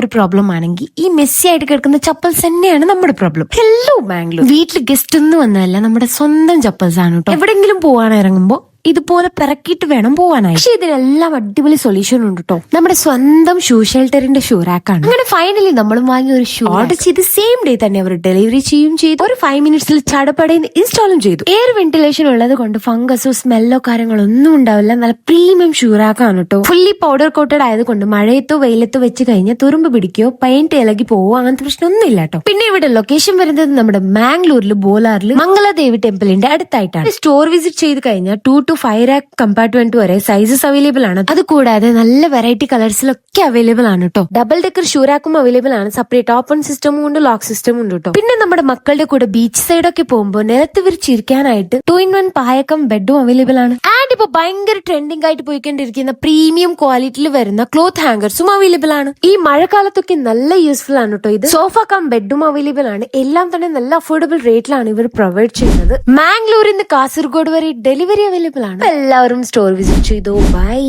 ഒരു പ്രോബ്ലം ആണെങ്കിൽ ഈ മെസ്സി ആയിട്ട് കിടക്കുന്ന ചപ്പൽസ് തന്നെയാണ് നമ്മുടെ പ്രോബ്ലം. ഹലോ ബാംഗ്ലൂർ, വീട്ടിൽ ഗസ്റ്റ് ഒന്നും വന്നതല്ല, നമ്മുടെ സ്വന്തം ചപ്പൽസ് ആണ് കേട്ടോ. എവിടെങ്കിലും പോവാൻ ഇറങ്ങുമ്പോ ഇതുപോലെ പിറക്കിയിട്ട് വേണം പോവാനായി. പക്ഷെ ഇതിനെല്ലാം അടിപൊളി സൊല്യൂഷൻ ഉണ്ട് കേട്ടോ. നമ്മുടെ സ്വന്തം ഷൂ ഷെൽട്ടറിന്റെ ഷൂ റാക്കാണ്. അങ്ങനെ ഫൈനലി നമ്മളും വാങ്ങിയ ഒരു ഷൂ ഓർഡർ ചെയ്ത് സെയിം ഡേ തന്നെ അവർ ഡെലിവറി ചെയ്യും ചെയ്തു. ഒരു 5 മിനിറ്റ്സിൽ ചടപടയിൽ ഇൻസ്റ്റാളും ചെയ്തു. എയർ വെന്റിലേഷൻ ഉള്ളത് കൊണ്ട് ഫംഗസോ സ്മെല്ലോ കാര്യങ്ങളോ ഒന്നും ഉണ്ടാവില്ല. നല്ല പ്രീമിയം ഷൂ റാക്കാണ് കേട്ടോ. ഫുള്ളി പൗഡർ കോട്ടഡ് ആയതുകൊണ്ട് മഴയത്തോ വെയിലത്തോ വെച്ച് കഴിഞ്ഞാൽ തുരുമ്പ് പിടിക്കോ പെയിന്റ് ഇളകി പോവോ അങ്ങനത്തെ പ്രശ്നമൊന്നും ഇല്ല കേട്ടോ. പിന്നെ ഇവിടെ ലൊക്കേഷൻ വരുന്നത് നമ്മുടെ മാംഗ്ലൂരിൽ ബോലാറിൽ മംഗളദേവി ടെമ്പിളിന്റെ അടുത്തായിട്ടാണ്. സ്റ്റോർ വിസിറ്റ് ചെയ്ത് കഴിഞ്ഞാൽ 2 to 5 റാക്ക് കമ്പാർട്ട്മെന്റ് വരെ സൈസസ് അവൈലബിൾ ആണ്. അത് കൂടാതെ നല്ല വെറൈറ്റി കളേഴ്സിലൊക്കെ അവൈലബിൾ ആണ് കേട്ടോ. ഡബിൾ ഡെക്കർ ഷൂറാക്കും അവൈലബിൾ ആണ്. സെപ്പറേറ്റ് ഓപ്പൺ സിസ്റ്റമും ഉണ്ട്, ലോക്ക് സിസ്റ്റമും ഉണ്ട് കേട്ടോ. പിന്നെ നമ്മുടെ മക്കളുടെ കൂടെ ബീച്ച് സൈഡൊക്കെ പോകുമ്പോൾ നിലത്ത് വിരിച്ചിരിക്കാനായിട്ട് 2-in-1 പായക്കം ബെഡും അവൈലബിൾ ആണ്. ആൻഡ് ഇപ്പൊ ഭയങ്കര ട്രെൻഡിംഗ് ആയിട്ട് പോയിക്കൊണ്ടിരിക്കുന്ന പ്രീമിയം ക്വാളിറ്റിയിൽ വരുന്ന ക്ലോത്ത് ഹാങ്കേഴ്സും അവൈലബിൾ ആണ്. ഈ മഴക്കാലത്തൊക്കെ നല്ല യൂസ്ഫുൾ ആണ് കേട്ടോ. ഇത് സോഫ കം ബെഡും അവൈലബിൾ ആണ്. എല്ലാം തന്നെ നല്ല അഫോർഡബിൾ റേറ്റിലാണ് ഇവർ പ്രൊവൈഡ് ചെയ്യുന്നത്. മാംഗ്ലൂരിൽ നിന്ന് കാസർഗോഡ് വരെ ഡെലിവറി അവൈലബിൾ ആണ്. എല്ലാവരും സ്റ്റോർ വിസിറ്റ് ചെയ്തു. ബൈ.